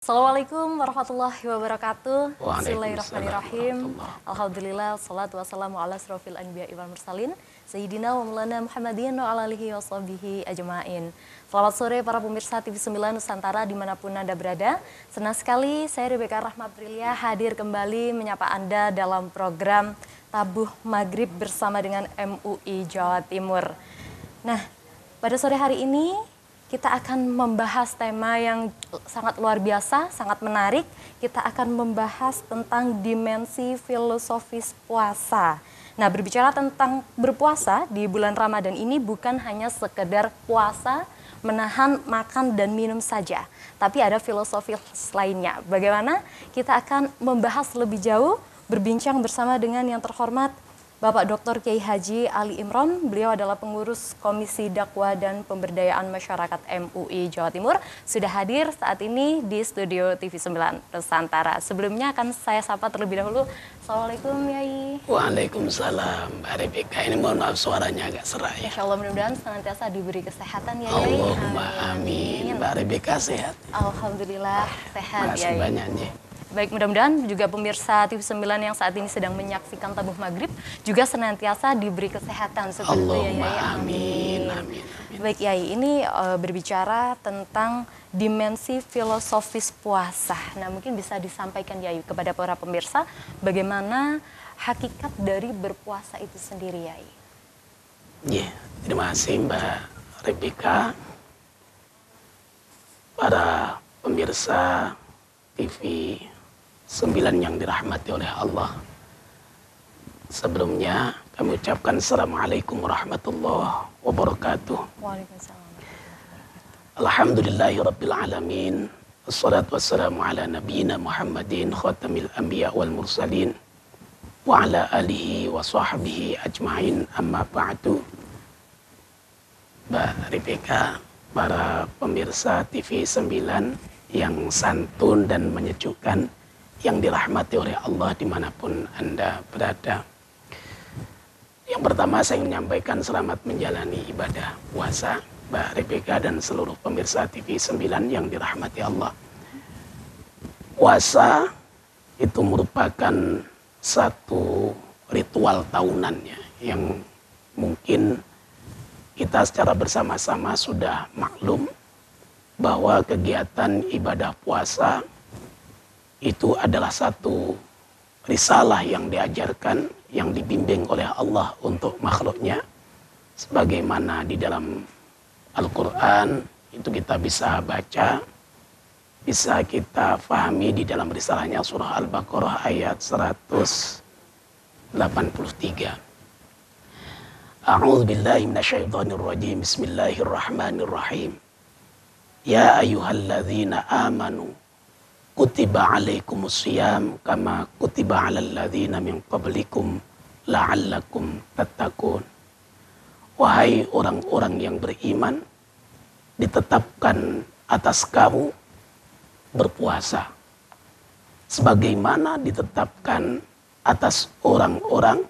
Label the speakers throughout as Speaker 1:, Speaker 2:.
Speaker 1: Assalamualaikum warahmatullahi wabarakatuh.
Speaker 2: Waalaikumsalam
Speaker 1: Bismillahirrahmanirrahim.
Speaker 2: warahmatullahi.
Speaker 1: Alhamdulillah, salatu wassalamu ala asrofil anbiya wal mursalin Sayyidina wa maulana Muhammadin wa ala alihi wa sahbihi ajma'in. Selamat sore para pemirsa TV9 Nusantara dimanapun Anda berada. Senang sekali saya Rebeka Rahma Aprilia hadir kembali menyapa Anda dalam program Tabuh Maghrib bersama dengan MUI Jawa Timur. Nah, pada sore hari ini kita akan membahas tema yang sangat luar biasa, sangat menarik. Kita akan membahas tentang dimensi filosofis puasa. Nah, berbicara tentang berpuasa di bulan Ramadan ini bukan hanya sekedar puasa, menahan makan dan minum saja. Tapi ada filosofi lainnya. Bagaimana? Kita akan membahas lebih jauh, berbincang bersama dengan yang terhormat Bapak Dr. Kiai Haji Ali Imron. Beliau adalah pengurus Komisi Dakwah dan Pemberdayaan Masyarakat MUI Jawa Timur. Sudah hadir saat ini di studio TV9 Nusantara. Sebelumnya akan saya sapa terlebih dahulu. Assalamualaikum Yai.
Speaker 2: Waalaikumsalam Mbak Rebeka. Ini mohon maaf suaranya agak serak ya.
Speaker 1: Insya Allah mudah-mudahan senantiasa diberi kesehatan ya Yai.
Speaker 2: Allahumma amin. Mbak Rebeka sehat.
Speaker 1: Alhamdulillah sehat
Speaker 2: Makasih
Speaker 1: Yai.
Speaker 2: banyak ya.
Speaker 1: Baik, mudah-mudahan juga pemirsa TV9 yang saat ini sedang menyaksikan Tabuh Maghrib juga senantiasa diberi kesehatan seperti itu ya Yai.
Speaker 2: Allahumma amin. Amin.
Speaker 1: Baik Yai, ini berbicara tentang dimensi filosofis puasa. Nah, mungkin bisa disampaikan Yai kepada para pemirsa bagaimana hakikat dari berpuasa itu sendiri Yai.
Speaker 2: Ya, terima kasih Mbak Rebeka. Para pemirsa TV 9 yang dirahmati oleh Allah. Sebelumnya kami ucapkan Assalamualaikum warahmatullahi wabarakatuh.
Speaker 1: Waalaikumsalam.
Speaker 2: Alhamdulillahi rabbil alamin. Wassalatu wassalamu ala nabiyyina Muhammadin khatamil anbiya wal mursalin wa ala alihi wa sahbihi ajma'in, amma ba'du. Mbak Rebeka, para pemirsa TV 9 yang santun dan menyejukkan, yang dirahmati oleh Allah dimanapun Anda berada. Yang pertama saya ingin menyampaikan selamat menjalani ibadah puasa Mbak Rebeka dan seluruh pemirsa TV 9 yang dirahmati Allah. Puasa itu merupakan satu ritual tahunannya yang mungkin kita secara bersama-sama sudah maklum bahwa kegiatan ibadah puasa itu adalah satu risalah yang diajarkan, yang dibimbing oleh Allah untuk makhluknya. Sebagaimana di dalam Al-Quran itu kita bisa baca, bisa kita fahami di dalam risalahnya surah Al-Baqarah ayat 183. A'udzu billahi minasyaitonir rajim. Bismillahirrahmanirrahim. Ya ayyuhalladzina amanu kutiba alaikumusiyam kama kutiba alal ladzina min qablikum la'allakum tattaqun. Wahai orang-orang yang beriman, ditetapkan atas kamu berpuasa sebagaimana ditetapkan atas orang-orang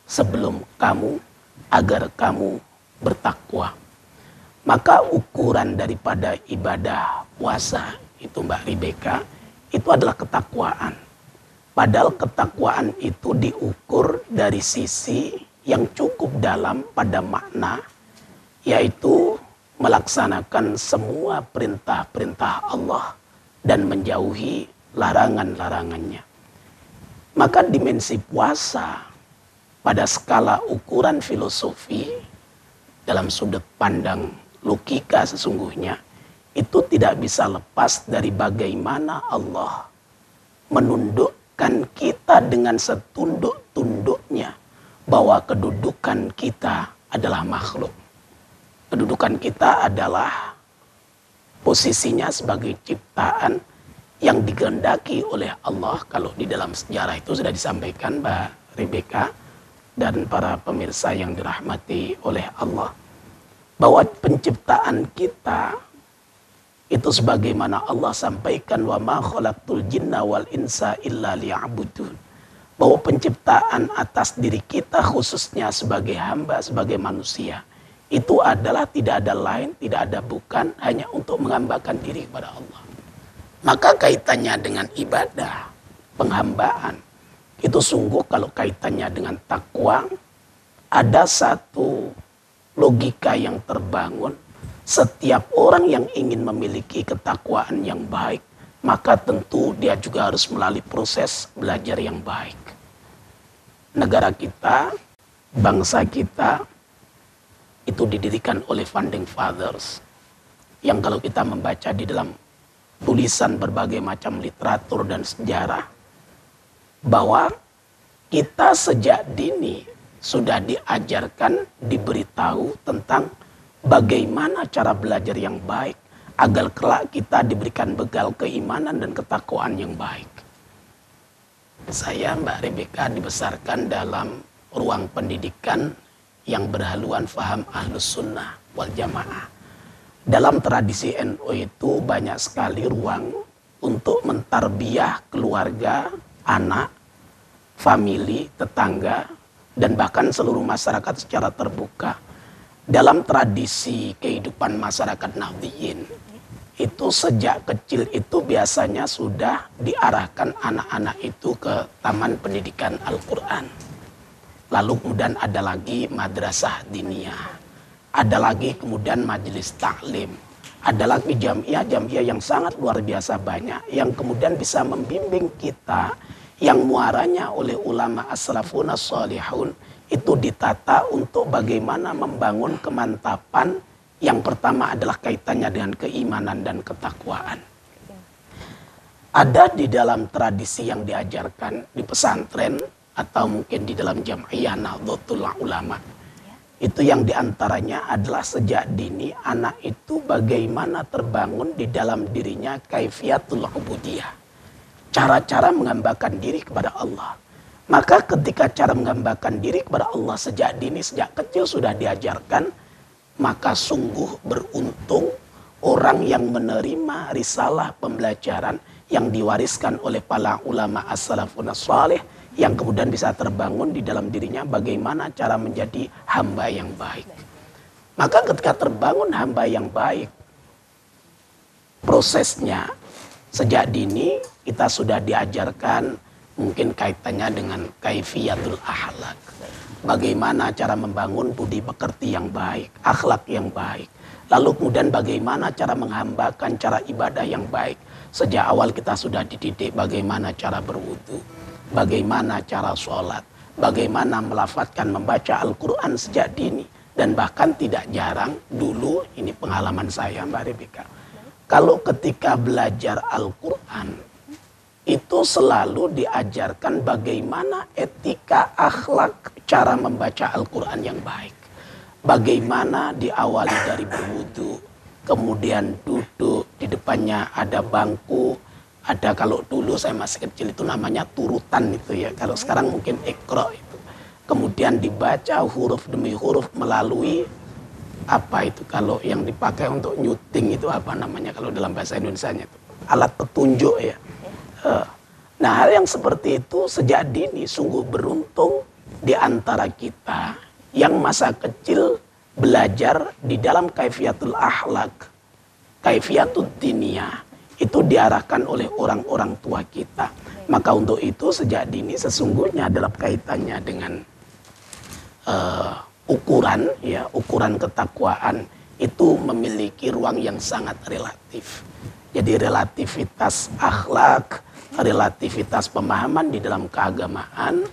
Speaker 2: sebelum kamu agar kamu bertakwa. Maka ukuran daripada ibadah puasa itu Mbak Rebeka, itu adalah ketakwaan. Padahal ketakwaan itu diukur dari sisi yang cukup dalam pada makna, yaitu melaksanakan semua perintah-perintah Allah dan menjauhi larangan-larangannya. Maka dimensi puasa pada skala ukuran filosofi dalam sudut pandang logika sesungguhnya itu tidak bisa lepas dari bagaimana Allah menundukkan kita dengan setunduk-tunduknya bahwa kedudukan kita adalah makhluk. Kedudukan kita adalah posisinya sebagai ciptaan yang dikehendaki oleh Allah. Kalau di dalam sejarah itu sudah disampaikan Mbak Rebeka dan para pemirsa yang dirahmati oleh Allah, bahwa penciptaan kita itu sebagaimana Allah sampaikan, wa ma khalaqtul jinna wal insa illa liya'budun, bahwa penciptaan atas diri kita khususnya sebagai hamba, sebagai manusia, itu adalah tidak ada lain, tidak ada bukan, hanya untuk menghambakan diri kepada Allah. Maka kaitannya dengan ibadah, penghambaan, itu sungguh kalau kaitannya dengan takwa, ada satu logika yang terbangun. Setiap orang yang ingin memiliki ketakwaan yang baik, maka tentu dia juga harus melalui proses belajar yang baik. Negara kita, bangsa kita, itu didirikan oleh founding fathers. Yang kalau kita membaca di dalam tulisan berbagai macam literatur dan sejarah, bahwa kita sejak dini sudah diajarkan, diberitahu tentang bagaimana cara belajar yang baik, agar kelak kita diberikan bekal keimanan dan ketakwaan yang baik. Saya, Mbak Rebecca, dibesarkan dalam ruang pendidikan yang berhaluan faham Ahlus Sunnah wal Jamaah. Dalam tradisi NU itu banyak sekali ruang untuk mentarbiyah keluarga, anak, famili, tetangga, dan bahkan seluruh masyarakat secara terbuka. Dalam tradisi kehidupan masyarakat Nahdliyin, itu sejak kecil itu biasanya sudah diarahkan anak-anak itu ke taman pendidikan Al-Quran. Lalu kemudian ada lagi madrasah diniyah, ada lagi kemudian majelis taklim, ada lagi jamiah-jamiah yang sangat luar biasa banyak, yang kemudian bisa membimbing kita, yang muaranya oleh ulama as-salafun as-salihun, itu ditata untuk bagaimana membangun kemantapan. Yang pertama adalah kaitannya dengan keimanan dan ketakwaan. Ada di dalam tradisi yang diajarkan di pesantren atau mungkin di dalam Jam'iyah Nahdlatul Ulama. Itu yang diantaranya adalah sejak dini anak itu bagaimana terbangun di dalam dirinya kaifiatul ubudiyah. Cara-cara menghambakan diri kepada Allah. Maka ketika cara menghambakan diri kepada Allah sejak dini, sejak kecil sudah diajarkan, maka sungguh beruntung orang yang menerima risalah pembelajaran yang diwariskan oleh para ulama as-salafun as-salih, yang kemudian bisa terbangun di dalam dirinya bagaimana cara menjadi hamba yang baik. Maka ketika terbangun hamba yang baik, prosesnya sejak dini kita sudah diajarkan mungkin kaitannya dengan kaifiyatul akhlak. Bagaimana cara membangun budi pekerti yang baik, akhlak yang baik. Lalu kemudian bagaimana cara menghambakan, cara ibadah yang baik. Sejak awal kita sudah dididik bagaimana cara berwudu, bagaimana cara sholat, bagaimana melafadzkan membaca Al-Quran sejak dini. Dan bahkan tidak jarang dulu, ini pengalaman saya Mbak Rebecca, kalau ketika belajar Al-Quran, itu selalu diajarkan bagaimana etika, akhlak, cara membaca Al-Quran yang baik. Bagaimana diawali dari berwudu, kemudian duduk, di depannya ada bangku, ada kalau dulu saya masih kecil itu namanya turutan itu ya, kalau sekarang mungkin ikra itu. Kemudian dibaca huruf demi huruf melalui apa itu kalau yang dipakai untuk nyuting itu apa namanya kalau dalam bahasa Indonesianya itu, alat petunjuk ya. Nah, hal yang seperti itu sejak dini sungguh beruntung di antara kita yang masa kecil belajar di dalam kaifiatul akhlak, kaifiatul diniyah, itu diarahkan oleh orang-orang tua kita. Maka untuk itu sejak dini sesungguhnya dalam kaitannya dengan ukuran ya, ukuran ketakwaan itu memiliki ruang yang sangat relatif. Jadi relativitas akhlak, relativitas pemahaman di dalam keagamaan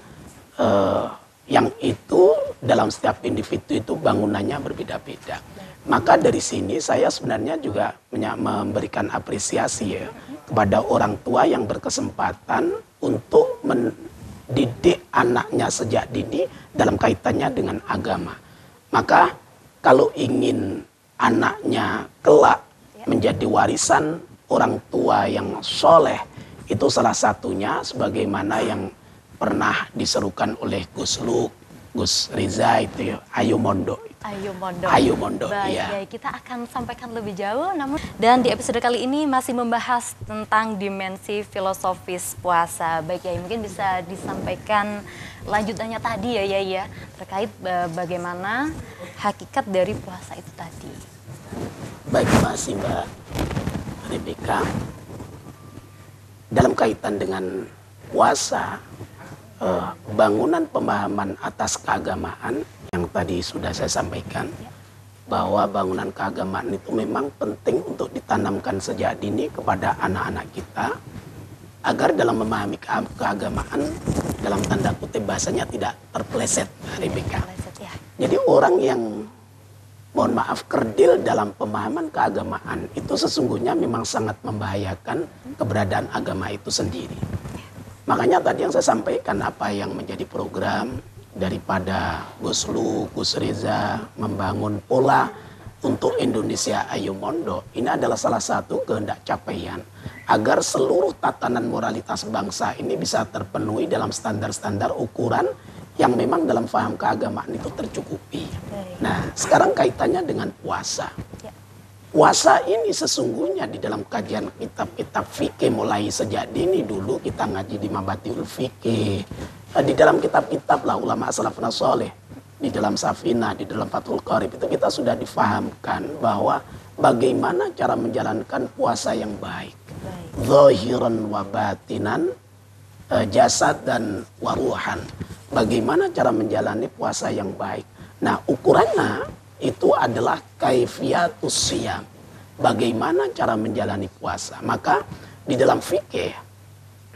Speaker 2: yang itu dalam setiap individu itu bangunannya berbeda-beda. Maka dari sini saya sebenarnya juga memberikan apresiasi ya kepada orang tua yang berkesempatan untuk mendidik anaknya sejak dini dalam kaitannya dengan agama. Maka kalau ingin anaknya kelak menjadi warisan orang tua yang soleh, itu salah satunya sebagaimana yang pernah diserukan oleh Gus Luk, Gus Riza itu ya, ayo mondok.
Speaker 1: Ayo mondok.
Speaker 2: Ayo mondok.
Speaker 1: Baik,
Speaker 2: Ya.
Speaker 1: baik, kita akan sampaikan lebih jauh. Namun dan di episode kali ini masih membahas tentang dimensi filosofis puasa. Baik ya, mungkin bisa disampaikan lanjutannya tadi ya terkait bagaimana hakikat dari puasa itu tadi.
Speaker 2: Baik, masih Mbak Rebecca. dalam kaitan dengan puasa, bangunan pemahaman atas keagamaan yang tadi sudah saya sampaikan, bahwa bangunan keagamaan itu memang penting untuk ditanamkan sejak dini kepada anak-anak kita, agar dalam memahami keagamaan, dalam tanda kutip bahasanya, tidak terpeleset, Rebecca. Jadi orang yang, mohon maaf, kerdil dalam pemahaman keagamaan itu sesungguhnya memang sangat membahayakan keberadaan agama itu sendiri. Makanya tadi yang saya sampaikan, apa yang menjadi program daripada Gus Lu, Gus Reza membangun pola untuk Indonesia Ayo Mondo, ini adalah salah satu kehendak capaian agar seluruh tatanan moralitas bangsa ini bisa terpenuhi dalam standar-standar ukuran yang memang dalam faham keagamaan itu tercukupi. Nah, sekarang kaitannya dengan puasa. Puasa ini sesungguhnya di dalam kajian kitab-kitab fikih, mulai sejak dini dulu kita ngaji di Mabatiul Fikih, di dalam kitab-kitab lah ulama salafun saleh, di dalam Safinah, di dalam Fathul Qarib, itu kita sudah difahamkan bahwa bagaimana cara menjalankan puasa yang baik. Zahiran wa batinan, jasad dan waruhan. Bagaimana cara menjalani puasa yang baik. Nah, ukurannya itu adalah kaifiyatus siyam. Bagaimana cara menjalani puasa. Maka di dalam fikih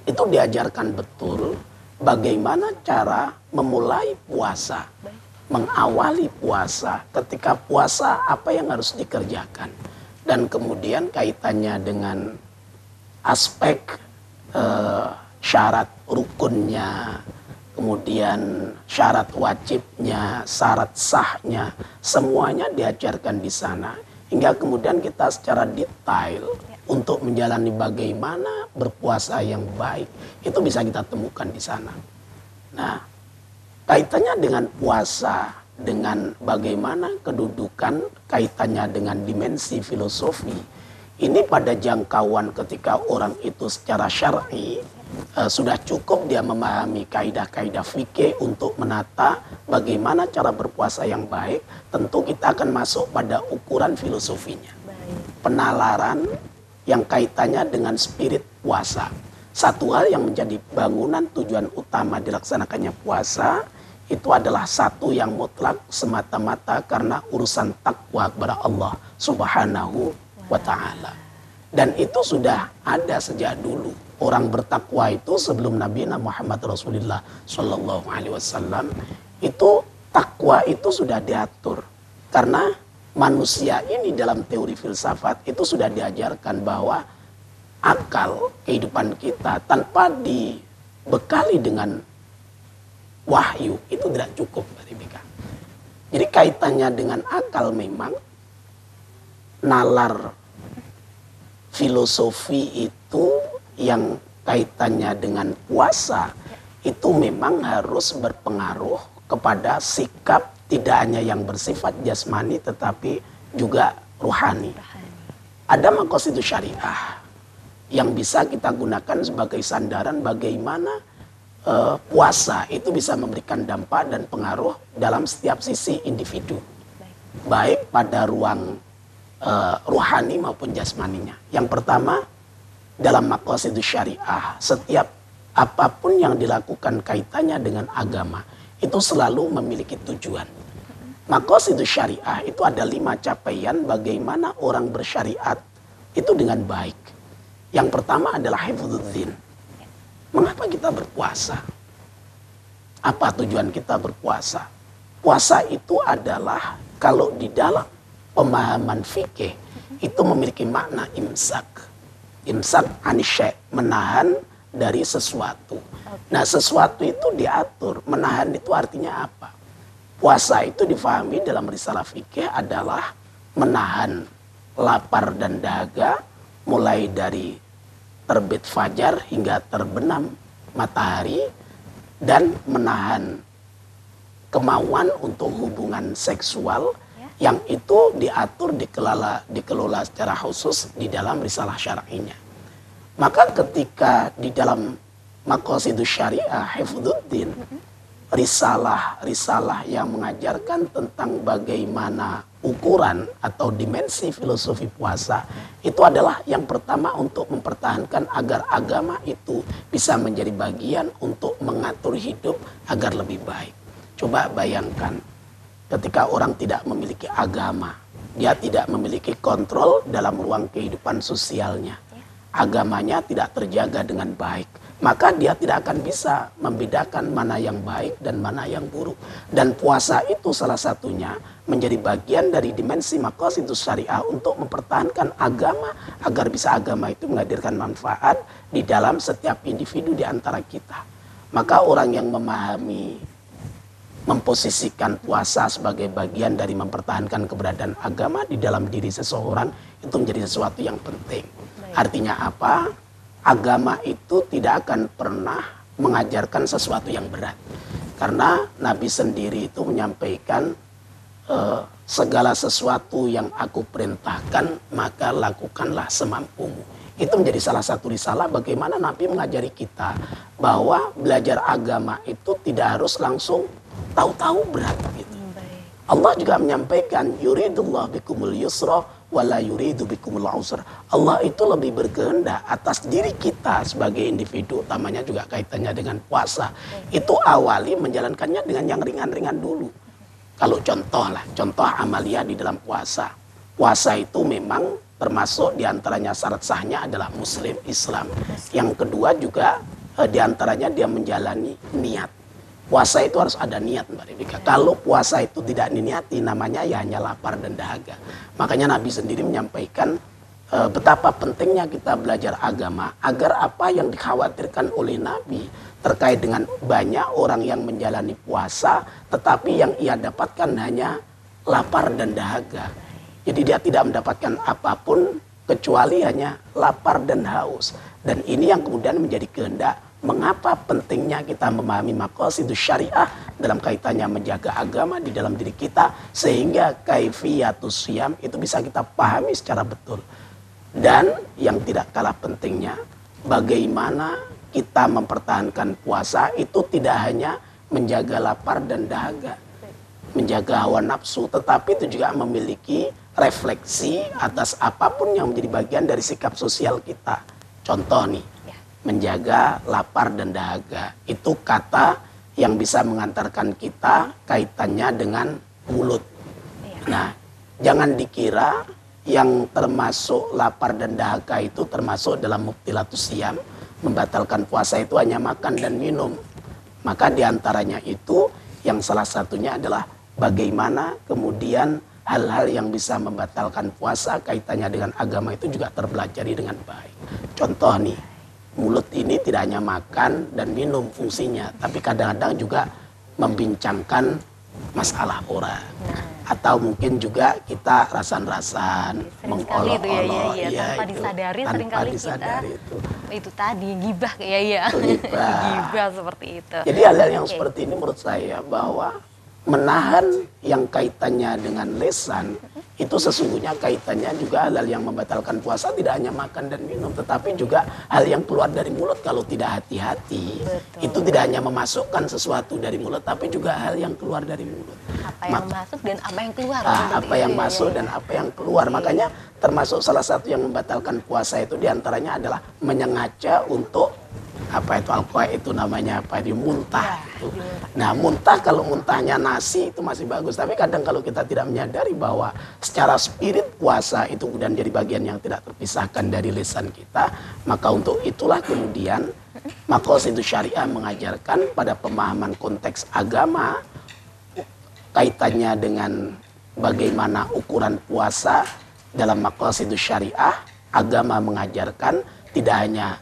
Speaker 2: itu diajarkan betul bagaimana cara memulai puasa, mengawali puasa, ketika puasa apa yang harus dikerjakan, dan kemudian kaitannya dengan aspek syarat rukunnya, kemudian syarat wajibnya, syarat sahnya, semuanya diajarkan di sana, hingga kemudian kita secara detail untuk menjalani bagaimana berpuasa yang baik itu bisa kita temukan di sana. Nah, kaitannya dengan puasa, dengan bagaimana kedudukan kaitannya dengan dimensi filosofi, ini pada jangkauan ketika orang itu secara syar'i sudah cukup dia memahami kaidah-kaidah fikih untuk menata bagaimana cara berpuasa yang baik, tentu kita akan masuk pada ukuran filosofinya. Penalaran yang kaitannya dengan spirit puasa. Satu hal yang menjadi bangunan tujuan utama dilaksanakannya puasa itu adalah satu yang mutlak semata-mata karena urusan takwa kepada Allah Subhanahu wa ta'ala. Dan itu sudah ada sejak dulu. Orang bertakwa itu sebelum Nabi Muhammad Rasulullah Sallallahu Alaihi Wasallam, itu takwa itu sudah diatur. Karena manusia ini dalam teori filsafat itu sudah diajarkan bahwa akal kehidupan kita tanpa dibekali dengan wahyu itu tidak cukup. Jadi kaitannya dengan akal memang nalar filosofi itu yang kaitannya dengan puasa itu memang harus berpengaruh kepada sikap tidak hanya yang bersifat jasmani tetapi juga ruhani. Ada maqasidus syariah yang bisa kita gunakan sebagai sandaran bagaimana puasa itu bisa memberikan dampak dan pengaruh dalam setiap sisi individu. Baik pada ruang ruhani maupun jasmaninya. Yang pertama, dalam maqasidus syariah, setiap apapun yang dilakukan kaitannya dengan agama itu selalu memiliki tujuan. Maqasidus syariah itu ada 5 capaian bagaimana orang bersyariat itu dengan baik. Yang pertama adalah hifdzuddin. Mengapa kita berpuasa? Apa tujuan kita berpuasa? Puasa itu adalah kalau di dalam pemahaman fikih itu memiliki makna imsak. Imsak anisyai, menahan dari sesuatu. Nah, sesuatu itu diatur. Menahan itu artinya apa? Puasa itu difahami dalam risalah fikih adalah menahan lapar dan dahaga mulai dari terbit fajar hingga terbenam matahari, dan menahan kemauan untuk hubungan seksual yang itu diatur, dikelola secara khusus di dalam risalah syar'inya. Maka ketika di dalam maqasidus syariah hifdzuddin, risalah yang mengajarkan tentang bagaimana ukuran atau dimensi filosofi puasa itu adalah yang pertama untuk mempertahankan agar agama itu bisa menjadi bagian untuk mengatur hidup agar lebih baik. Coba bayangkan ketika orang tidak memiliki agama, dia tidak memiliki kontrol dalam ruang kehidupan sosialnya, agamanya tidak terjaga dengan baik, maka dia tidak akan bisa membedakan mana yang baik dan mana yang buruk. Dan puasa itu salah satunya menjadi bagian dari dimensi maqasidus syariah untuk mempertahankan agama agar bisa agama itu menghadirkan manfaat di dalam setiap individu di antara kita. Maka orang yang memposisikan puasa sebagai bagian dari mempertahankan keberadaan agama di dalam diri seseorang itu menjadi sesuatu yang penting. Artinya apa? Agama itu tidak akan pernah mengajarkan sesuatu yang berat. Karena Nabi sendiri itu menyampaikan segala sesuatu yang aku perintahkan maka lakukanlah semampumu. Itu menjadi salah satu risalah bagaimana Nabi mengajari kita bahwa belajar agama itu tidak harus langsung tahu-tahu berat gitu. Allah juga menyampaikan yuridullah bikumul yusra wala yuridu bikumul usra. Allah itu lebih berkehendak atas diri kita sebagai individu, utamanya juga kaitannya dengan puasa. Itu awali menjalankannya dengan yang ringan-ringan dulu. Kalau contoh amalia di dalam puasa. Puasa itu memang termasuk diantaranya syarat sahnya adalah muslim, Islam. Yang kedua juga diantaranya dia menjalani niat. Puasa itu harus ada niat, Mbak Rebika. Kalau puasa itu tidak diniati, namanya ya hanya lapar dan dahaga. Makanya Nabi sendiri menyampaikan betapa pentingnya kita belajar agama agar apa yang dikhawatirkan oleh Nabi terkait dengan banyak orang yang menjalani puasa, tetapi yang ia dapatkan hanya lapar dan dahaga. Jadi dia tidak mendapatkan apapun kecuali hanya lapar dan haus. Dan ini yang kemudian menjadi kehendak mengapa pentingnya kita memahami maqasidus syariah dalam kaitannya menjaga agama di dalam diri kita sehingga kaifiyatus siyam itu bisa kita pahami secara betul. Dan yang tidak kalah pentingnya bagaimana kita mempertahankan puasa itu tidak hanya menjaga lapar dan dahaga, menjaga hawa nafsu, tetapi itu juga memiliki refleksi atas apapun yang menjadi bagian dari sikap sosial kita. Contoh nih, menjaga lapar dan dahaga. Itu kata yang bisa mengantarkan kita kaitannya dengan mulut. Nah, jangan dikira yang termasuk lapar dan dahaga itu termasuk dalam mubtilatus siyam, membatalkan puasa itu hanya makan dan minum. Maka diantaranya itu yang salah satunya adalah bagaimana kemudian hal-hal yang bisa membatalkan puasa kaitannya dengan agama itu juga terpelajari dengan baik. Contoh nih, mulut ini tidak hanya makan dan minum fungsinya, tapi kadang-kadang juga membincangkan masalah orang. Atau mungkin juga kita rasan-rasan, mengolok-olok,
Speaker 1: tanpa disadari seringkali kita itu tadi gibah
Speaker 2: Gibah.
Speaker 1: gibah seperti itu.
Speaker 2: Jadi hal-hal yang seperti ini menurut saya bahwa menahan yang kaitannya dengan lisan itu sesungguhnya kaitannya juga hal-hal yang membatalkan puasa tidak hanya makan dan minum, tetapi juga hal yang keluar dari mulut kalau tidak hati-hati. Itu tidak hanya memasukkan sesuatu dari mulut, tapi juga hal yang keluar dari mulut.
Speaker 1: Apa yang masuk dan apa yang keluar.
Speaker 2: Apa yang masuk dan apa yang keluar. Makanya termasuk salah satu yang membatalkan puasa itu diantaranya adalah menyengaja untuk apa itu alkohol itu namanya apa itu muntah. Nah muntah, kalau muntahnya nasi itu masih bagus, tapi kadang kalau kita tidak menyadari bahwa secara spirit puasa itu kemudian jadi bagian yang tidak terpisahkan dari lisan kita, maka untuk itulah kemudian maqasidus syariah mengajarkan pada pemahaman konteks agama kaitannya dengan bagaimana ukuran puasa dalam maqasidus syariah. Agama mengajarkan tidak hanya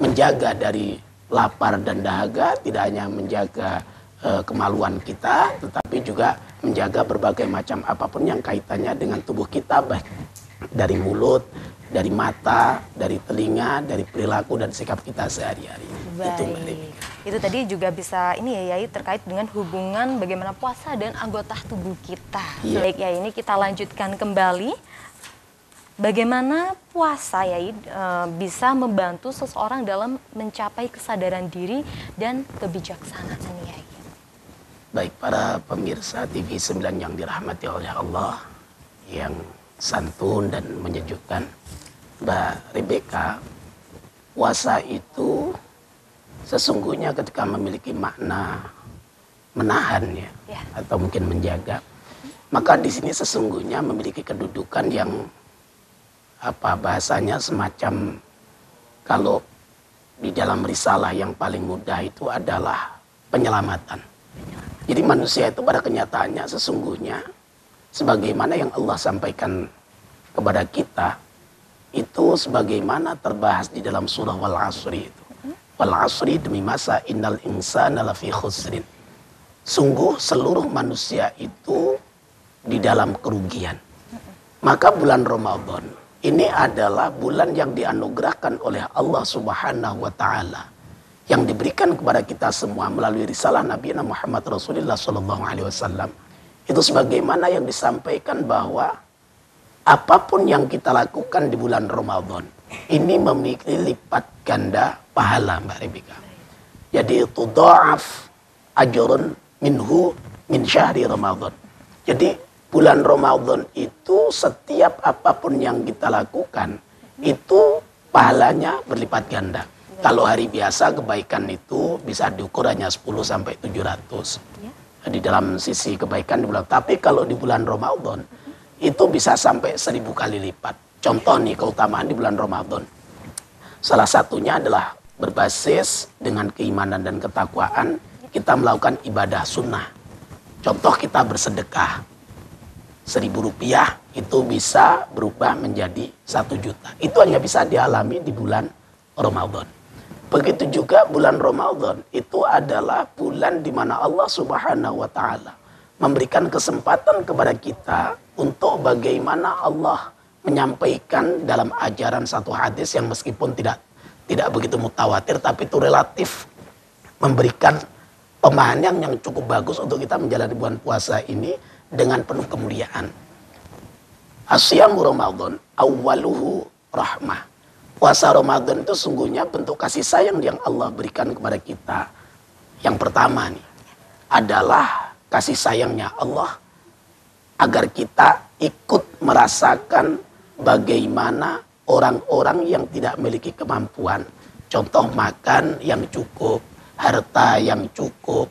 Speaker 2: menjaga dari lapar dan dahaga, tidak hanya menjaga kemaluan kita, tetapi juga menjaga berbagai macam apapun yang kaitannya dengan tubuh kita, baik dari mulut, dari mata, dari telinga, dari perilaku dan sikap kita sehari-hari.
Speaker 1: Itu tadi juga bisa ini ya Yai, terkait dengan hubungan bagaimana puasa dan anggota tubuh kita. Baik ya, ini kita lanjutkan kembali. Bagaimana puasa ya bisa membantu seseorang dalam mencapai kesadaran diri dan kebijaksanaan ya?
Speaker 2: Baik para pemirsa TV 9 yang dirahmati oleh Allah, yang santun dan menyejukkan, Mbak Rebecca, puasa itu sesungguhnya ketika memiliki makna menahan ya, atau mungkin menjaga, maka di sini sesungguhnya memiliki kedudukan yang bahasanya semacam, kalau di dalam risalah yang paling mudah itu adalah penyelamatan. Jadi manusia itu pada kenyataannya sesungguhnya sebagaimana yang Allah sampaikan kepada kita itu sebagaimana terbahas di dalam surah Wal Asri itu. Wal Asri, demi masa, innal insana lafi khusrin. Sungguh seluruh manusia itu di dalam kerugian. Maka bulan Ramadan ini adalah bulan yang dianugerahkan oleh Allah Subhanahu wa taala, yang diberikan kepada kita semua melalui risalah Nabi Muhammad Rasulullah SAW. Itu sebagaimana yang disampaikan bahwa apapun yang kita lakukan di bulan Ramadan ini memiliki lipat ganda pahala, Mbak Rebecca. Jadi itu dhaaf ajrun minhu min syahri Ramadan. Jadi bulan Ramadan itu setiap apapun yang kita lakukan itu pahalanya berlipat ganda. Kalau hari biasa kebaikan itu bisa diukur hanya 10 sampai 700. Di dalam sisi kebaikan di bulan. Tapi kalau di bulan Ramadan itu bisa sampai 1000 kali lipat. Contoh nih keutamaan di bulan Ramadan. Salah satunya adalah berbasis dengan keimanan dan ketakwaan kita melakukan ibadah sunnah. Contoh kita bersedekah. 1.000 rupiah itu bisa berubah menjadi 1 juta. Itu hanya bisa dialami di bulan Ramadan. Begitu juga bulan Ramadan itu adalah bulan di mana Allah Subhanahu wa taala memberikan kesempatan kepada kita untuk bagaimana Allah menyampaikan dalam ajaran satu hadis yang meskipun tidak begitu mutawatir, tapi itu relatif memberikan pemahaman yang cukup bagus untuk kita menjalani bulan puasa ini dengan penuh kemuliaan. Asyamu Ramadan awwaluhu rahmah. Puasa Ramadan itu sungguhnya bentuk kasih sayang yang Allah berikan kepada kita. Yang pertama nih adalah kasih sayangnya Allah agar kita ikut merasakan bagaimana orang-orang yang tidak memiliki kemampuan. Contoh makan yang cukup, harta yang cukup,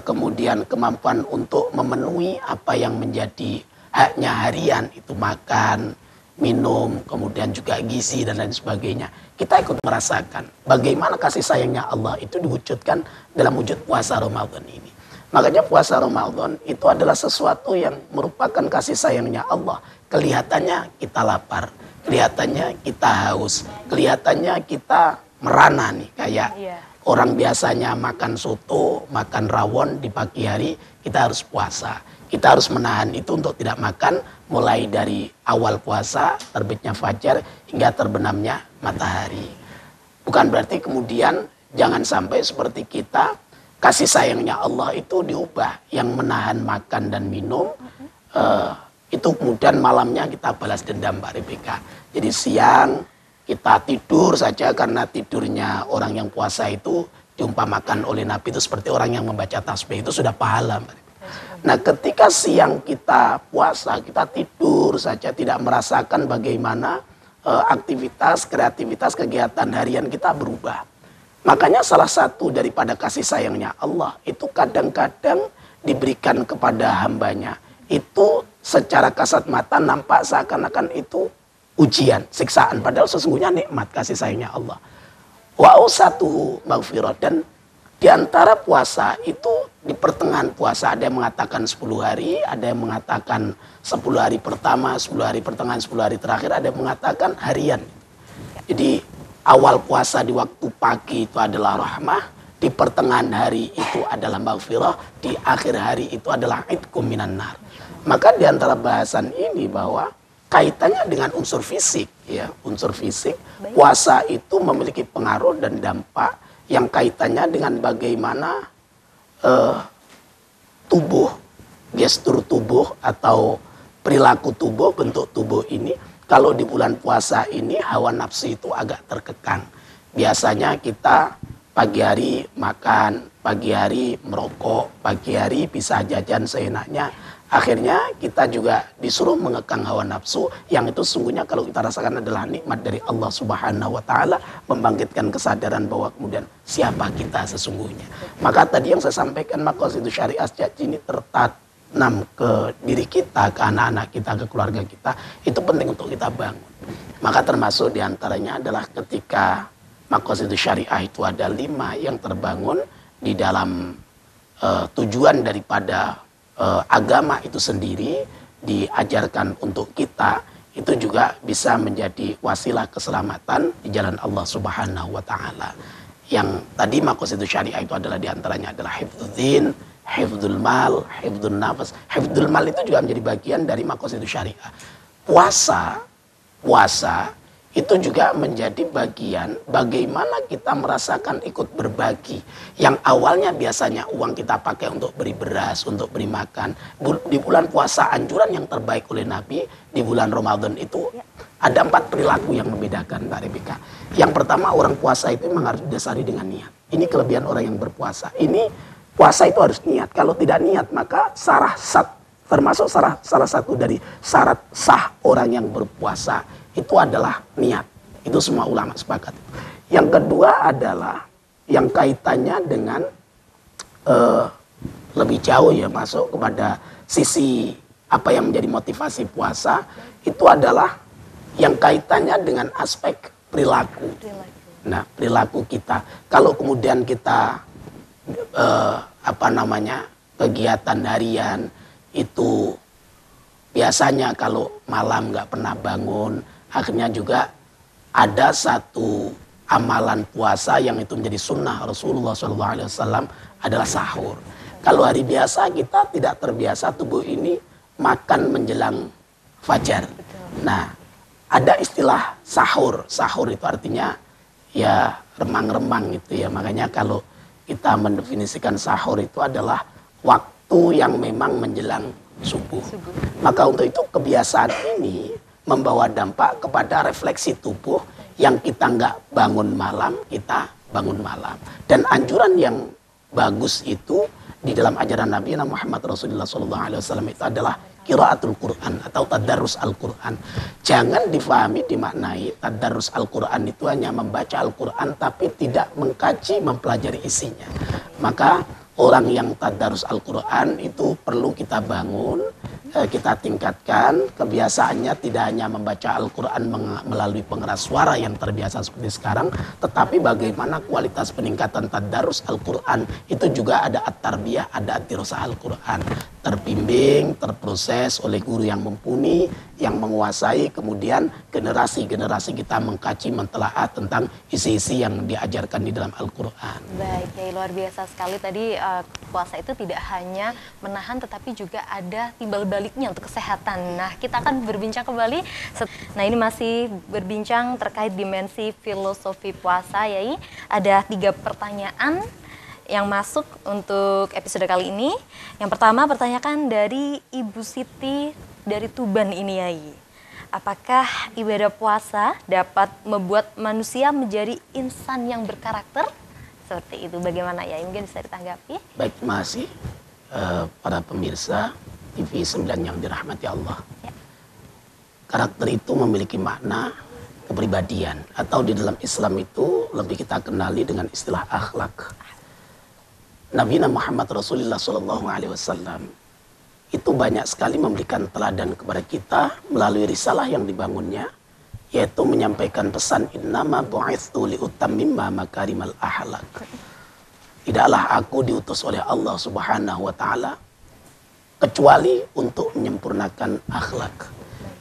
Speaker 2: kemudian kemampuan untuk memenuhi apa yang menjadi haknya harian, itu makan, minum, kemudian juga gizi dan lain sebagainya. Kita ikut merasakan bagaimana kasih sayangnya Allah itu diwujudkan dalam wujud puasa Ramadan ini. Makanya puasa Ramadan itu adalah sesuatu yang merupakan kasih sayangnya Allah. Kelihatannya kita lapar, kelihatannya kita haus, kelihatannya kita merana nih, kayak orang biasanya makan soto, makan rawon di pagi hari, kita harus puasa. Kita harus menahan itu untuk tidak makan mulai dari awal puasa, terbitnya fajar, hingga terbenamnya matahari. Bukan berarti kemudian jangan sampai seperti kita, kasih sayangnya Allah itu diubah. Yang menahan makan dan minum, itu kemudian malamnya kita balas dendam, Mbak Rebecca. Jadi siang kita tidur saja, karena tidurnya orang yang puasa itu diumpamakan oleh Nabi itu seperti orang yang membaca tasbih, itu sudah pahala, Mbak Rebecca. Nah, ketika siang kita puasa, kita tidur saja, tidak merasakan bagaimana aktivitas, kreativitas, kegiatan harian kita berubah. Makanya salah satu daripada kasih sayangnya Allah itu kadang-kadang diberikan kepada hambanya. Itu secara kasat mata nampak seakan-akan itu ujian, siksaan. Padahal sesungguhnya nikmat kasih sayangnya Allah. Wa ausatuhu maghfirah. Dan di antara puasa itu di pertengahan puasa ada yang mengatakan 10 hari, ada yang mengatakan 10 hari pertama, 10 hari pertengahan, 10 hari terakhir, ada yang mengatakan harian. Jadi awal puasa di waktu pagi itu adalah rahmah, di pertengahan hari itu adalah maghfirah, di akhir hari itu adalah itqum minan nar. Maka di antara bahasan ini bahwa kaitannya dengan unsur fisik, ya, unsur fisik, puasa itu memiliki pengaruh dan dampak yang kaitannya dengan bagaimana tubuh, gestur tubuh atau perilaku tubuh, bentuk tubuh ini. Kalau di bulan puasa ini hawa nafsu itu agak terkekang. Biasanya kita pagi hari makan, pagi hari merokok, pagi hari bisa jajan seenaknya. Akhirnya kita juga disuruh mengekang hawa nafsu yang itu sesungguhnya kalau kita rasakan adalah nikmat dari Allah Subhanahu wa taala, membangkitkan kesadaran bahwa kemudian siapa kita sesungguhnya. Maka tadi yang saya sampaikan, maqasid syariah sejak ini tertanam ke diri kita, ke anak-anak kita, ke keluarga kita, itu penting untuk kita bangun. Maka termasuk diantaranya adalah ketika maqasid syariah itu ada 5 yang terbangun di dalam tujuan daripada agama itu sendiri diajarkan untuk kita, itu juga bisa menjadi wasilah keselamatan di jalan Allah Subhanahu wa taala. Yang tadi maqasid syariah itu adalah diantaranya adalah hifdzuddin, hifdzul mal, hifdzun nafas. Hifdzul mal itu juga menjadi bagian dari maqasid syariah. Puasa itu juga menjadi bagian bagaimana kita merasakan ikut berbagi. Yang awalnya biasanya uang kita pakai untuk beri beras, untuk beri makan. Di bulan puasa, anjuran yang terbaik oleh Nabi di bulan Ramadan itu ada 4 perilaku yang membedakan, Mbak Rebeka. Yang pertama, orang puasa itu memang harus didasari dengan niat. Ini kelebihan orang yang berpuasa. Ini puasa itu harus niat. Kalau tidak niat, maka termasuk salah satu dari syarat sah orang yang berpuasa itu adalah niat. Itu semua ulama sepakat. Yang kedua adalah yang kaitannya dengan lebih jauh ya, masuk kepada sisi apa yang menjadi motivasi puasa, itu adalah yang kaitannya dengan aspek perilaku. Nah, perilaku kita. Kalau kemudian kita kegiatan harian itu biasanya kalau malam nggak pernah bangun, akhirnya juga ada satu amalan puasa yang itu menjadi sunnah Rasulullah SAW adalah sahur. Kalau hari biasa kita tidak terbiasa tubuh ini makan menjelang fajar. Nah, ada istilah sahur. Sahur itu artinya ya remang-remang gitu ya. Makanya kalau kita mendefinisikan sahur itu adalah waktu yang memang menjelang subuh. Maka untuk itu kebiasaan ini membawa dampak kepada refleksi tubuh yang kita nggak bangun malam, kita bangun malam. Dan anjuran yang bagus itu di dalam ajaran Nabi Muhammad Rasulullah SAW itu adalah qiraatul Quran atau tadarrus Al-Quran. Jangan difahami, dimaknai tadarrus Al-Quran itu hanya membaca Al-Quran tapi tidak mengkaji, mempelajari isinya. Maka orang yang tadarus Al-Quran itu perlu kita bangun, kita tingkatkan kebiasaannya tidak hanya membaca Al-Quran melalui pengeras suara yang terbiasa seperti sekarang, tetapi bagaimana kualitas peningkatan tadarus Al-Quran itu juga ada at-tarbiyah, ada at-dirasah Al-Quran, terbimbing, terproses oleh guru yang mumpuni, yang menguasai, kemudian generasi-generasi kita mengkaji, mentelaah tentang isi-isi yang diajarkan di dalam Al-Quran.
Speaker 1: Baik, ya luar biasa sekali tadi. Puasa itu tidak hanya menahan tetapi juga ada timbal baliknya untuk kesehatan. Nah, kita akan berbincang kembali. Nah, ini masih berbincang terkait dimensi filosofi puasa, Yai. Ada 3 pertanyaan yang masuk untuk episode kali ini. Yang pertama pertanyakan dari Ibu Siti dari Tuban ini, Yai. Apakah ibadah puasa dapat membuat manusia menjadi insan yang berkarakter? Seperti itu, bagaimana ya? Mungkin bisa ditanggapi.
Speaker 2: Baik, masih para pemirsa TV 9 yang dirahmati Allah. Ya. Karakter itu memiliki makna kepribadian, atau di dalam Islam itu lebih kita kenali dengan istilah akhlak. Nabi Muhammad Rasulullah SAW itu banyak sekali memberikan teladan kepada kita melalui risalah yang dibangunnya, yaitu menyampaikan pesan innama bu'itsu liutammima makarimal akhlak. Tidaklah aku diutus oleh Allah Subhanahu wa taala kecuali untuk menyempurnakan akhlak.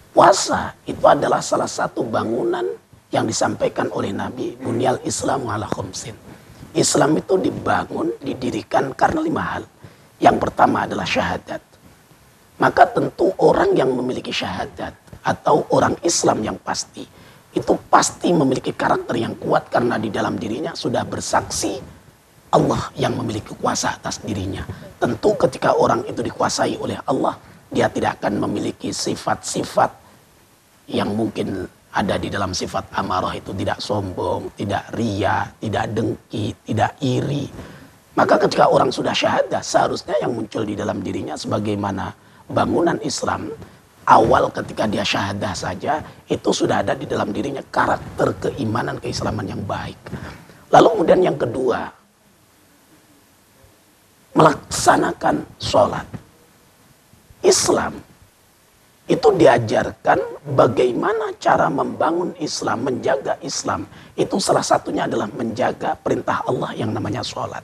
Speaker 2: Puasa itu adalah salah satu bangunan yang disampaikan oleh Nabi, bunyal Islamu ala khamsin. Islam itu dibangun, didirikan karena 5 hal. Yang pertama adalah syahadat. Maka tentu orang yang memiliki syahadat atau orang Islam yang pasti, itu pasti memiliki karakter yang kuat karena di dalam dirinya sudah bersaksi Allah yang memiliki kuasa atas dirinya. Tentu ketika orang itu dikuasai oleh Allah, dia tidak akan memiliki sifat-sifat yang mungkin ada di dalam sifat amarah itu tidak sombong, tidak ria, tidak dengki, tidak iri. Maka ketika orang sudah syahadah, seharusnya yang muncul di dalam dirinya sebagaimana bangunan Islam, awal ketika dia syahadah saja, itu sudah ada di dalam dirinya karakter keimanan, keislaman yang baik. Lalu kemudian yang kedua, melaksanakan sholat. Islam itu diajarkan bagaimana cara membangun Islam, menjaga Islam. Itu salah satunya adalah menjaga perintah Allah yang namanya sholat.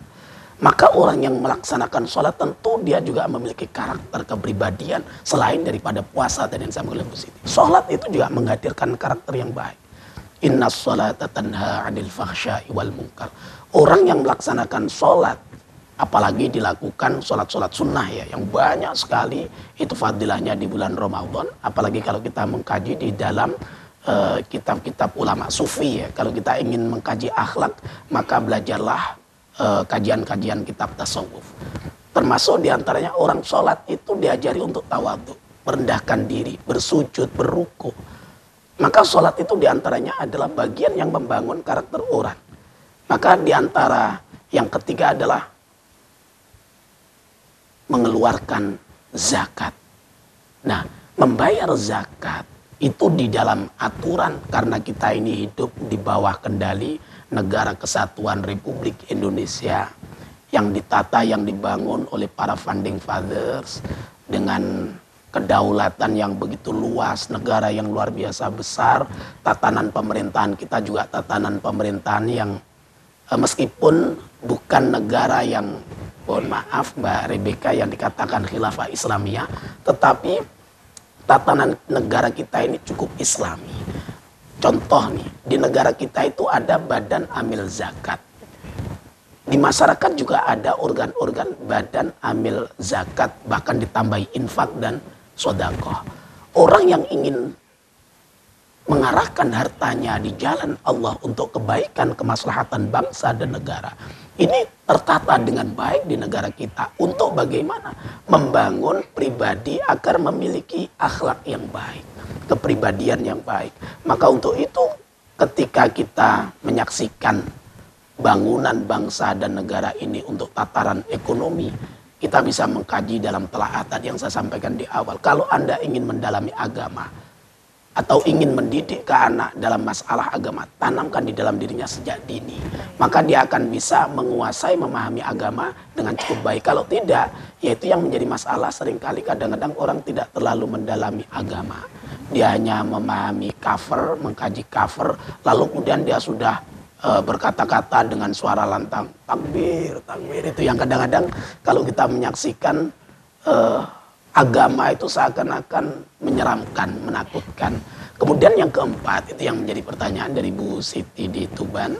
Speaker 2: Maka orang yang melaksanakan sholat tentu dia juga memiliki karakter kepribadian selain daripada puasa dan yang sama positif. Sholat itu juga menghadirkan karakter yang baik. Inna sholata tanha 'anil fahsya'i wal munkar. Orang yang melaksanakan sholat, apalagi dilakukan sholat-sholat sunnah ya, yang banyak sekali itu fadilahnya di bulan Ramadan. Apalagi kalau kita mengkaji di dalam kitab-kitab ulama sufi ya. Kalau kita ingin mengkaji akhlak, maka belajarlah kajian-kajian kitab tasawuf. Termasuk diantaranya orang sholat itu diajari untuk tawadhu, merendahkan diri, bersujud, berruku. Maka sholat itu diantaranya adalah bagian yang membangun karakter orang. Maka diantara yang ketiga adalah mengeluarkan zakat. Nah, membayar zakat itu di dalam aturan karena kita ini hidup di bawah kendali Negara Kesatuan Republik Indonesia yang ditata, yang dibangun oleh para founding fathers dengan kedaulatan yang begitu luas, negara yang luar biasa besar, tatanan pemerintahan kita juga tatanan pemerintahan yang meskipun bukan negara yang, mohon maaf Mbak Rebecca, yang dikatakan khilafah Islamiyah, tetapi tatanan negara kita ini cukup Islami. Contoh nih, di negara kita itu ada badan amil zakat. Di masyarakat juga ada organ-organ badan amil zakat, bahkan ditambahi infak dan sodakoh. Orang yang ingin mengarahkan hartanya di jalan Allah untuk kebaikan, kemaslahatan bangsa dan negara, ini tertata dengan baik di negara kita untuk bagaimana membangun pribadi agar memiliki akhlak yang baik, kepribadian yang baik. Maka untuk itu ketika kita menyaksikan bangunan bangsa dan negara ini untuk tataran ekonomi, kita bisa mengkaji dalam telaatan yang saya sampaikan di awal. Kalau Anda ingin mendalami agama atau ingin mendidik ke anak dalam masalah agama, tanamkan di dalam dirinya sejak dini. Maka dia akan bisa menguasai, memahami agama dengan cukup baik. Kalau tidak, yaitu yang menjadi masalah seringkali kadang-kadang orang tidak terlalu mendalami agama. Dia hanya memahami cover, mengkaji cover, lalu kemudian dia sudah berkata-kata dengan suara lantang, takbir, takbir. Itu yang kadang-kadang kalau kita menyaksikan agama itu seakan-akan menyeramkan, menakutkan. Kemudian yang keempat, itu yang menjadi pertanyaan dari Bu Siti di Tuban,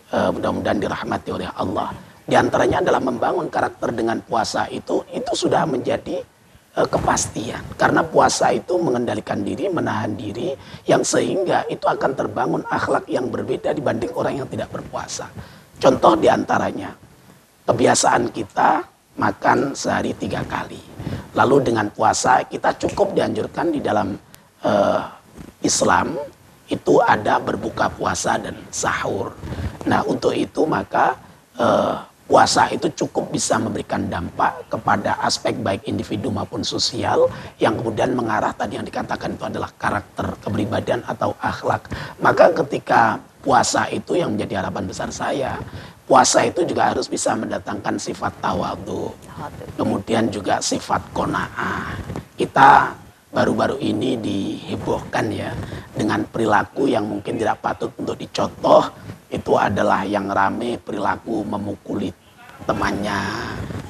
Speaker 2: mudah-mudahan dirahmati oleh Allah. Di antaranya adalah membangun karakter dengan puasa itu sudah menjadi kepastian. Karena puasa itu mengendalikan diri, menahan diri, yang sehingga itu akan terbangun akhlak yang berbeda dibanding orang yang tidak berpuasa. Contoh di antaranya, kebiasaan kita makan sehari 3 kali. Lalu dengan puasa kita cukup dianjurkan di dalam Islam itu ada berbuka puasa dan sahur. Nah untuk itu maka puasa itu cukup bisa memberikan dampak kepada aspek baik individu maupun sosial yang kemudian mengarah tadi yang dikatakan itu adalah karakter, kepribadian atau akhlak. Maka ketika puasa itu yang menjadi harapan besar saya, puasa itu juga harus bisa mendatangkan sifat tawadhu, kemudian juga sifat qanaah. Kita baru-baru ini dihebohkan ya dengan perilaku yang mungkin tidak patut untuk dicontoh. Itu adalah yang rame perilaku memukuli temannya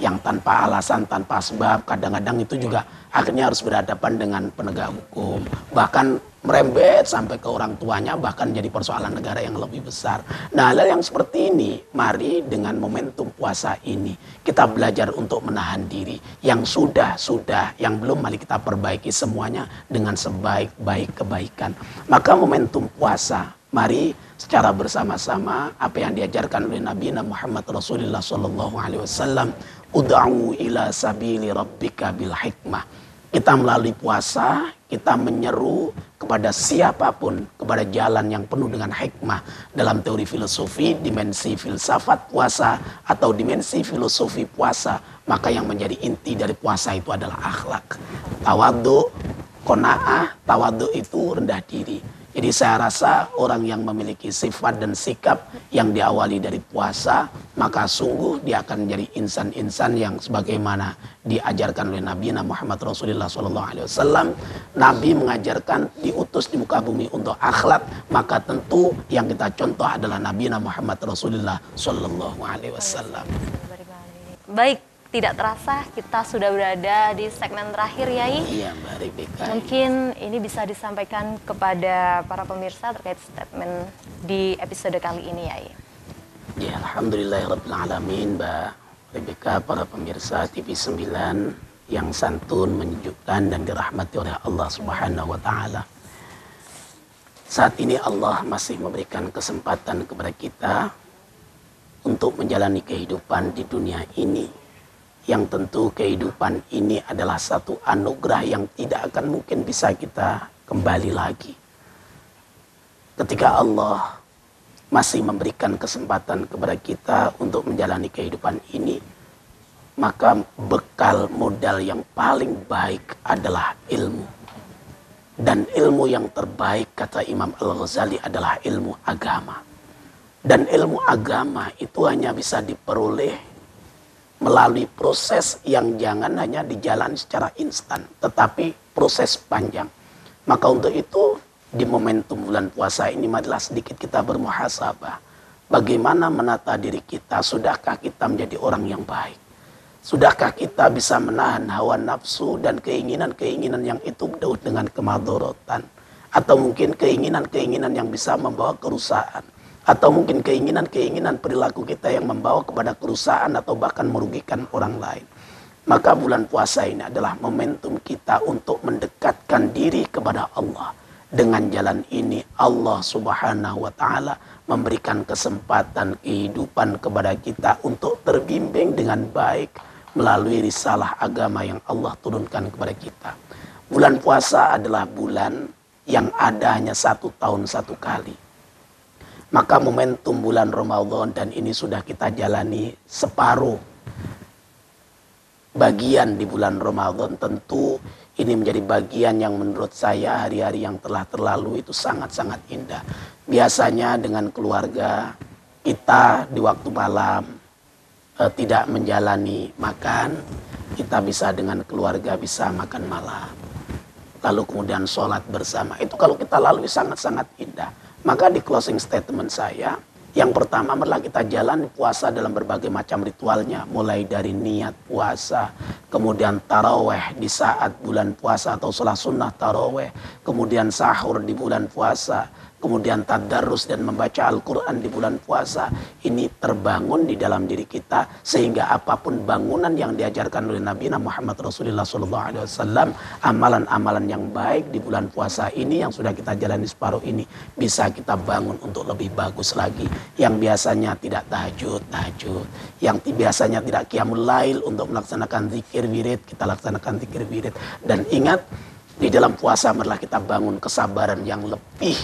Speaker 2: yang tanpa alasan, tanpa sebab. Kadang-kadang itu juga akhirnya harus berhadapan dengan penegak hukum. Bahkan merembet sampai ke orang tuanya, bahkan jadi persoalan negara yang lebih besar. Nah, hal yang seperti ini, mari dengan momentum puasa ini, kita belajar untuk menahan diri. Yang sudah, yang belum, mari kita perbaiki semuanya dengan sebaik-baik kebaikan. Maka momentum puasa, mari secara bersama-sama apa yang diajarkan oleh Nabi Muhammad Rasulullah SAW, ud'u ila sabili rabbika bil hikmah. Kita melalui puasa, kita menyeru kepada siapapun, kepada jalan yang penuh dengan hikmah. Dalam teori filosofi, dimensi filsafat puasa atau dimensi filosofi puasa, maka yang menjadi inti dari puasa itu adalah akhlak. Tawadhu, qanaah, tawadhu itu rendah diri. Jadi saya rasa orang yang memiliki sifat dan sikap yang diawali dari puasa, maka sungguh dia akan menjadi insan-insan yang sebagaimana diajarkan oleh Nabi Muhammad Rasulullah SAW. Nabi mengajarkan diutus di muka bumi untuk akhlak, maka tentu yang kita contoh adalah Nabi Muhammad Rasulullah SAW.
Speaker 1: Baik. Tidak terasa kita sudah berada di segmen terakhir, Yai.
Speaker 2: Iya, Mbak Rebecca.
Speaker 1: Mungkin ini bisa disampaikan kepada para pemirsa terkait statement di episode kali ini, Yai.
Speaker 2: Ya, alhamdulillahirrahmanirrahim, Mbak Rebecca, para pemirsa TV 9 yang santun, menyejukkan dan dirahmati oleh Allah Subhanahu wa taala. Saat ini Allah masih memberikan kesempatan kepada kita untuk menjalani kehidupan di dunia ini. Yang tentu kehidupan ini adalah satu anugerah yang tidak akan mungkin bisa kita kembali lagi. Ketika Allah masih memberikan kesempatan kepada kita untuk menjalani kehidupan ini, maka bekal modal yang paling baik adalah ilmu. Dan ilmu yang terbaik, kata Imam Al-Ghazali, adalah ilmu agama. Dan ilmu agama itu hanya bisa diperoleh melalui proses yang jangan hanya dijalani secara instan, tetapi proses panjang. Maka untuk itu, di momentum bulan puasa ini, marilah sedikit kita bermuhasabah. Bagaimana menata diri kita? Sudahkah kita menjadi orang yang baik? Sudahkah kita bisa menahan hawa nafsu dan keinginan-keinginan yang itu berdaulat dengan kemadharatan? Atau mungkin keinginan-keinginan yang bisa membawa kerusakan? Atau mungkin keinginan-keinginan perilaku kita yang membawa kepada kerusakan atau bahkan merugikan orang lain. Maka bulan puasa ini adalah momentum kita untuk mendekatkan diri kepada Allah. Dengan jalan ini Allah Subhanahu wa taala memberikan kesempatan kehidupan kepada kita untuk terbimbing dengan baik melalui risalah agama yang Allah turunkan kepada kita. Bulan puasa adalah bulan yang ada hanya 1 tahun 1 kali. Maka momentum bulan Ramadan dan ini sudah kita jalani separuh bagian di bulan Ramadan. Tentu ini menjadi bagian yang menurut saya hari-hari yang telah terlalu itu sangat-sangat indah. Biasanya dengan keluarga kita di waktu malam tidak menjalani makan, kita bisa dengan keluarga bisa makan malam. Lalu kemudian sholat bersama. Itu kalau kita lalui sangat-sangat indah. Maka di closing statement saya, yang pertama adalah kita jalan puasa dalam berbagai macam ritualnya. Mulai dari niat puasa, kemudian taraweh di saat bulan puasa atau sholat sunnah taraweh, kemudian sahur di bulan puasa, kemudian tadarus dan membaca Al-Quran di bulan puasa. Ini terbangun di dalam diri kita sehingga apapun bangunan yang diajarkan oleh Nabi Muhammad Rasulullah SAW, amalan-amalan yang baik di bulan puasa ini yang sudah kita jalani separuh ini bisa kita bangun untuk lebih bagus lagi. Yang biasanya tidak tahajud, yang biasanya tidak qiyamul lail untuk melaksanakan zikir wirid, kita laksanakan zikir wirid. Dan ingat, di dalam puasa marilah kita bangun kesabaran yang lebih,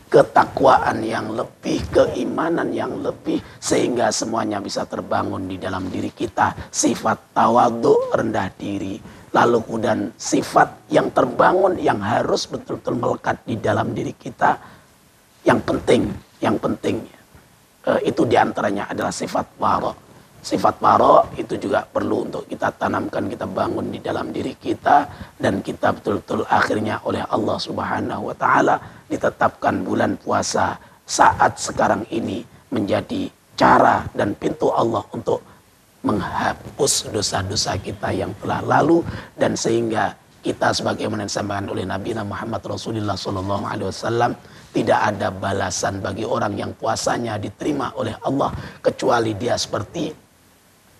Speaker 2: ketakwaan yang lebih, keimanan yang lebih, sehingga semuanya bisa terbangun di dalam diri kita. Sifat tawadhu, rendah diri, lalu kemudian sifat yang terbangun yang harus betul-betul melekat di dalam diri kita. Yang penting itu diantaranya adalah sifat wara. Sifat wara itu juga perlu untuk kita tanamkan, kita bangun di dalam diri kita, dan kita betul-betul akhirnya oleh Allah Subhanahu wa taala ditetapkan bulan puasa saat sekarang ini menjadi cara dan pintu Allah untuk menghapus dosa-dosa kita yang telah lalu, dan sehingga kita sebagaimana disampaikan oleh Nabi Muhammad Rasulullah SAW, tidak ada balasan bagi orang yang puasanya diterima oleh Allah kecuali dia seperti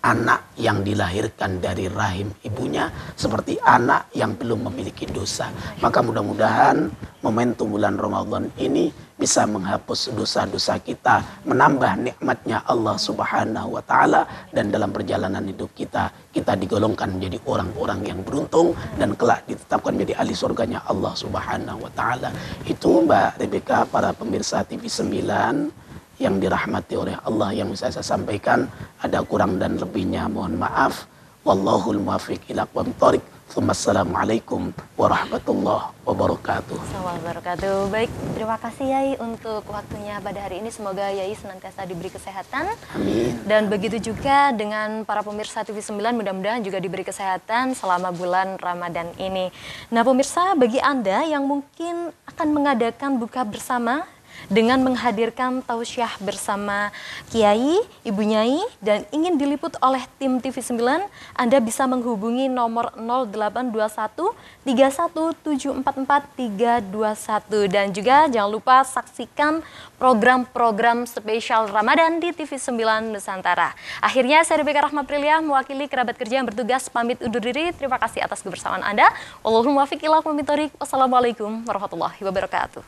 Speaker 2: anak yang dilahirkan dari rahim ibunya seperti anak yang belum memiliki dosa. Maka mudah-mudahan momentum bulan Ramadan ini bisa menghapus dosa-dosa kita, menambah nikmatnya Allah Subhanahu wa taala, dan dalam perjalanan hidup kita digolongkan menjadi orang-orang yang beruntung dan kelak ditetapkan menjadi ahli surganya Allah Subhanahu wa taala. Itu Mbak Rebecca, para pemirsa TV 9 yang dirahmati oleh Allah, yang bisa saya sampaikan. Ada kurang dan lebihnya mohon maaf. Wallahul muwaffiq ila aqwamit thoriq. Assalamualaikum warahmatullahi wabarakatuh.
Speaker 1: Assalamualaikum wabarakatuh. Baik, terima kasih Yai untuk waktunya pada hari ini. Semoga Yai senantiasa diberi kesehatan.
Speaker 2: Amin.
Speaker 1: Dan begitu juga dengan para pemirsa TV 9, mudah-mudahan juga diberi kesehatan selama bulan Ramadan ini. Nah pemirsa, bagi Anda yang mungkin akan mengadakan buka bersama dengan menghadirkan tausiah bersama Kiai, Ibu Nyai, dan ingin diliput oleh tim TV 9, Anda bisa menghubungi nomor 0821 31744 321. Dan juga jangan lupa saksikan program-program spesial Ramadan di TV 9 Nusantara. Akhirnya saya Rebecca Rahmaprilia mewakili kerabat kerja yang bertugas pamit undur diri. Terima kasih atas kebersamaan Anda. Wallahul muwaffiq ila aqwamit thoriq. Wassalamualaikum warahmatullahi wabarakatuh.